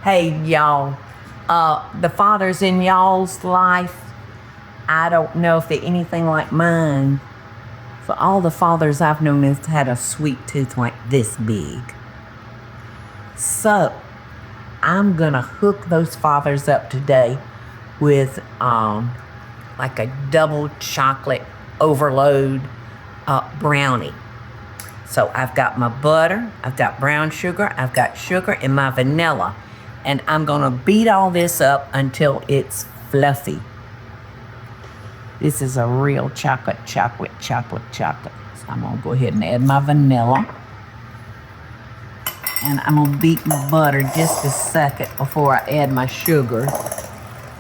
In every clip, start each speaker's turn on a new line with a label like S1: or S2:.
S1: Hey, y'all, the fathers in y'all's life, I don't know if they're anything like mine. For all the fathers I've known that's had a sweet tooth like this big. So, I'm gonna hook those fathers up today with like a double chocolate overload brownie. So I've got my butter, I've got brown sugar, I've got sugar and my vanilla. And I'm gonna beat all this up until it's fluffy. This is a real chocolate. So I'm gonna go ahead and add my vanilla. And I'm gonna beat my butter just a second before I add my sugar.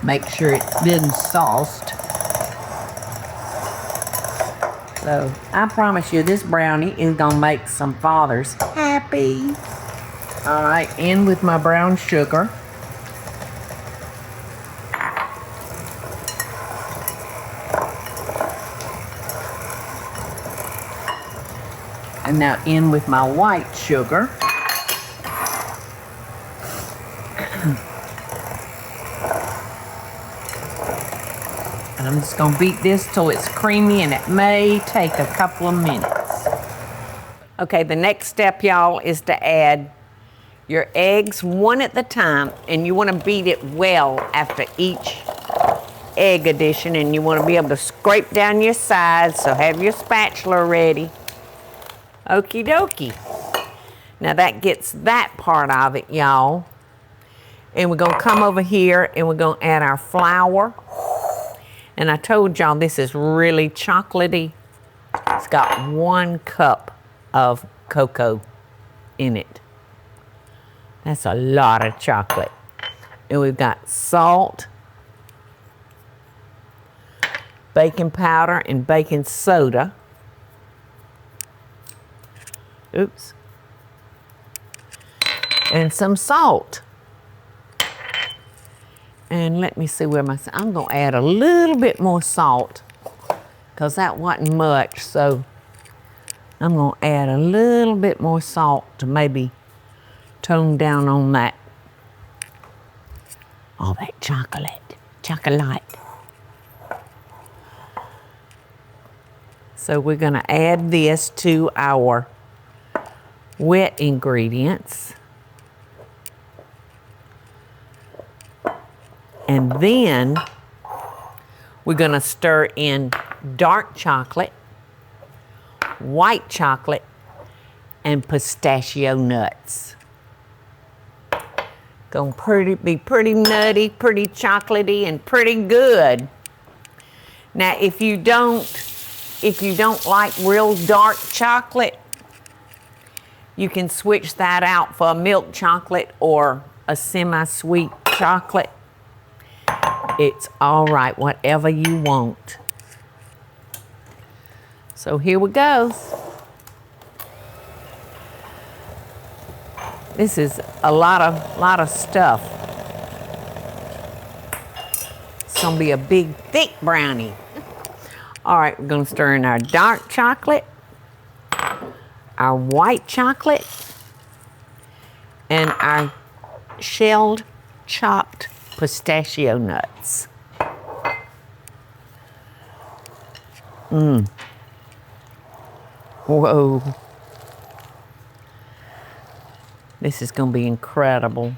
S1: Make sure it's been sauced. So I promise you this brownie is gonna make some fathers happy. All right, in with my brown sugar. And now in with my white sugar. And I'm just gonna beat this till it's creamy, and it may take a couple of minutes. Okay, the next step, y'all, is to add your eggs one at a time, and you wanna beat it well after each egg addition, and you wanna be able to scrape down your sides, so have your spatula ready. Okie dokie. Now that gets that part of it, y'all. And we're gonna come over here and we're gonna add our flour. And I told y'all this is really chocolatey. It's got 1 cup of cocoa in it. That's a lot of chocolate. And we've got salt, baking powder, and baking soda. Oops. And some salt. And let me see where I'm gonna add a little bit more salt because that wasn't much, so I'm gonna add a little bit more salt to maybe tone down on that. All that chocolate. So we're gonna add this to our wet ingredients. And then we're gonna stir in dark chocolate, white chocolate, and pistachio nuts. Gonna be pretty nutty, pretty chocolatey, and pretty good. Now, if you don't like real dark chocolate, you can switch that out for a milk chocolate or a semi-sweet chocolate. It's all right, whatever you want. So here we go. This is a lot of stuff. It's gonna be a big, thick brownie. All right, we're gonna stir in our dark chocolate, our white chocolate, and our shelled, chopped pistachio nuts. Whoa. This is gonna be incredible.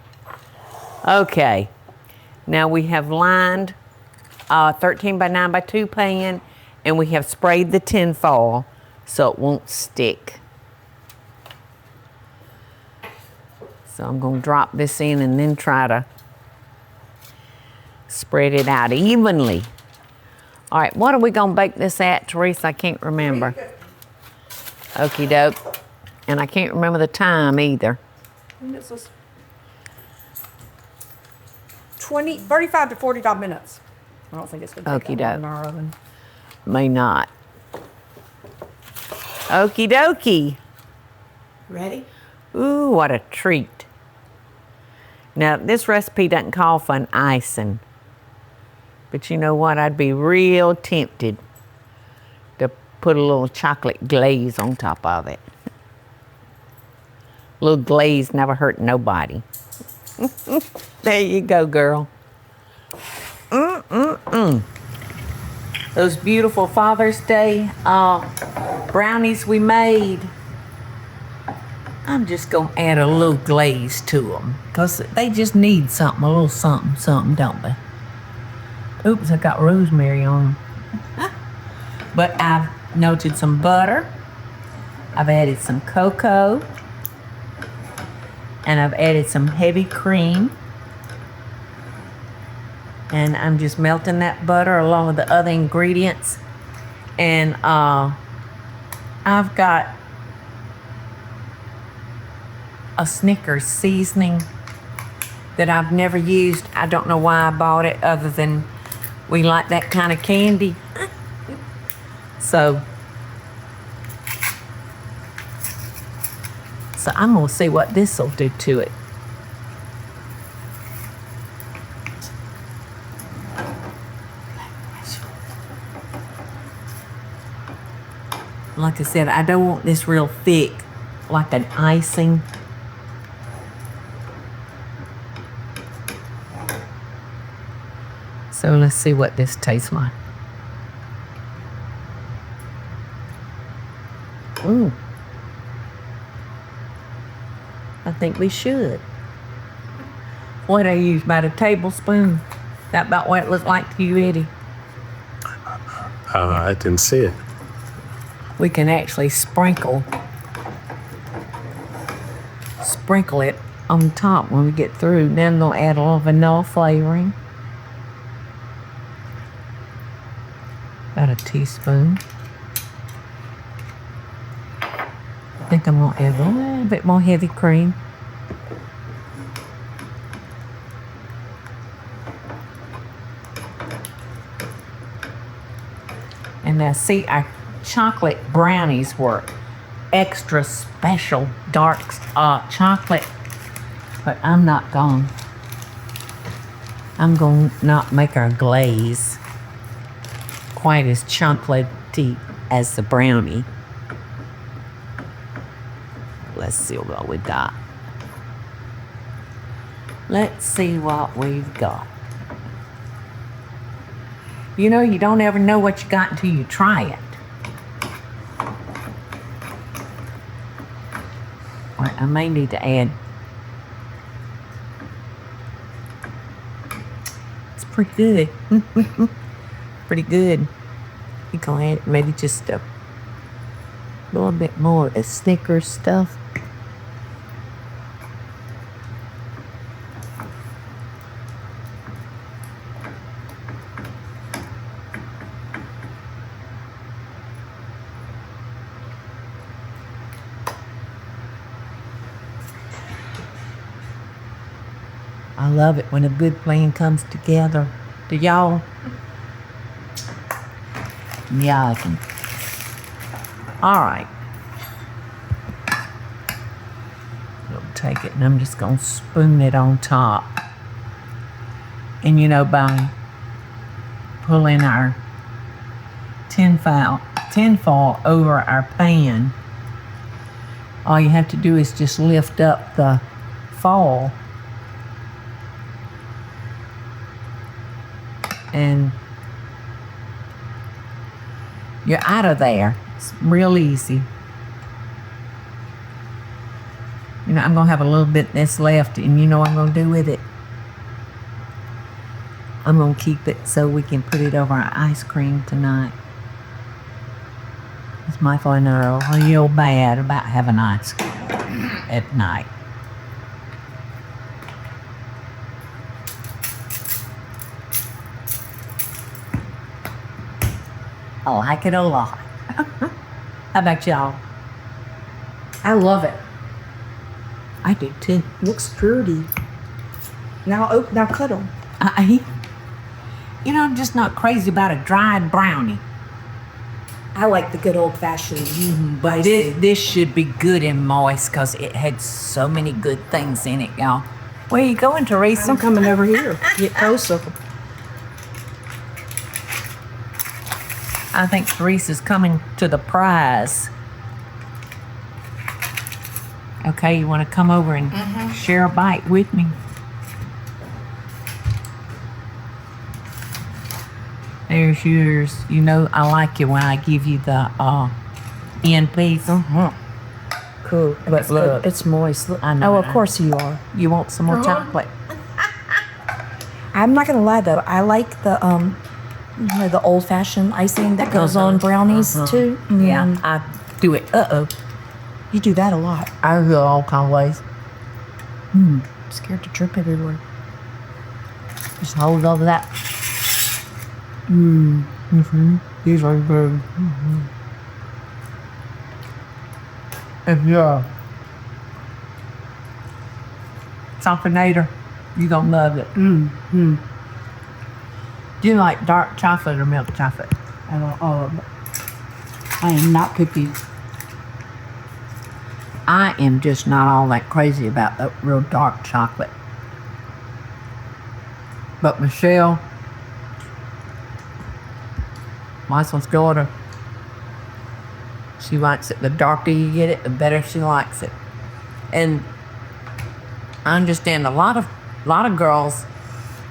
S1: Okay, now we have lined a 13 by 9 by 2 pan, and we have sprayed the tin foil so it won't stick. So I'm gonna drop this in and then try to spread it out evenly. All right, what are we gonna bake this at, Teresa? I can't remember. Okie doke. And I can't remember the time either.
S2: This was 35 to 45 minutes. I don't think it's gonna take that long in our oven.
S1: May not. Okie dokie.
S2: Ready?
S1: Ooh, what a treat. Now, this recipe doesn't call for an icing. But you know what? I'd be real tempted to put a little chocolate glaze on top of it. A little glaze never hurt nobody. There you go, girl. Those beautiful Father's Day brownies we made. I'm just going to add a little glaze to them because they just need something, a little something, don't they? Oops, I got rosemary on them. But I've melted some butter. I've added some cocoa. And I've added some heavy cream. And I'm just melting that butter along with the other ingredients. And I've got a Snickers seasoning that I've never used. I don't know why I bought it other than we like that kind of candy. So I'm gonna see what this will do to it. Like I said, I don't want this real thick, like an icing. So let's see what this tastes like. I think we should. What I use, about a tablespoon? That about what it looks like to you, Eddie?
S3: I didn't see it.
S1: We can actually sprinkle it on top when we get through. Then they'll add a little vanilla flavoring. About a teaspoon. I think I'm gonna add a little bit more heavy cream. And now see, our chocolate brownies were extra special dark chocolate, but I'm going to not make our glaze quite as chocolatey as the brownie. Let's see what we got. Let's see what we've got. You know, you don't ever know what you got until you try it. I may need to add. It's pretty good. Pretty good. You can add maybe just a little bit more of the Snickers stuff. I love it when a good plan comes together. Do y'all? Yeah, I can. All right. We'll take it and I'm just going to spoon it on top. And you know, by pulling our tinfoil over our pan, all you have to do is just lift up the foil and you're out of there. It's real easy. You know, I'm going to have a little bit that's left, and you know what I'm going to do with it? I'm going to keep it so we can put it over our ice cream tonight. It's my phone are real bad about having ice cream at night. I like it a lot. How about y'all?
S2: I love it.
S1: I do too.
S2: Looks pretty. Now cut them.
S1: You know, I'm just not crazy about a dried brownie.
S2: I like the good old-fashioned.
S1: But this should be good and moist because it had so many good things in it, y'all. Where you going, Teresa?
S2: I'm coming over here. Get closer.
S1: I think Teresa's coming to the prize. Okay, you want to come over and share a bite with me? There's yours. You know I like it when I give you the end piece.
S2: Cool. But
S1: Look.
S2: it's moist.
S1: I know.
S2: Oh, of course you are.
S1: You want some more chocolate?
S2: I'm not gonna lie though. I like the the old-fashioned icing that goes on brownies too.
S1: Yeah, I do it.
S2: You do that a lot.
S1: I do it all kind of ways.
S2: I'm scared to trip everywhere.
S1: Just hold over that. These are good. If you're a chocolate-nator, you're gonna love it. Do you like dark chocolate or milk chocolate?
S2: I am not picky.
S1: I am just not all that crazy about that real dark chocolate. But Michelle, my son's daughter, she likes it. The darker you get it, the better she likes it. And I understand a lot of girls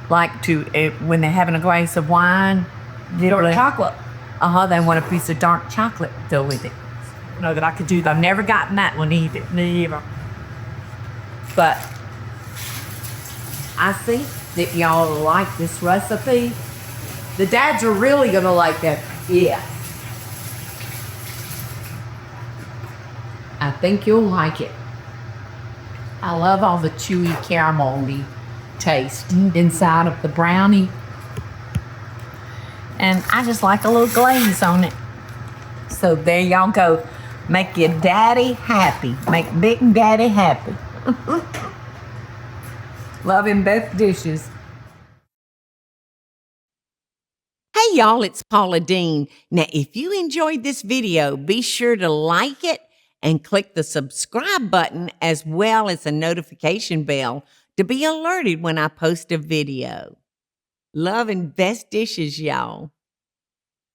S1: like to, when they're having a glass of wine,
S2: Dark chocolate.
S1: they want a piece of dark chocolate to go with it.
S2: No, that I could do that.
S1: I've never gotten that one either.
S2: Neither.
S1: But I think that y'all like this recipe. The dads are really gonna like that. Yeah. I think you'll like it. I love all the chewy caramelly taste inside of the brownie. And I just like a little glaze on it. So there y'all go. Make your daddy happy. Make Big Daddy happy. Loving both dishes. Hey y'all, it's Paula Deen. Now, if you enjoyed this video, be sure to like it and click the subscribe button as well as the notification bell to be alerted when I post a video. Love and best dishes, y'all.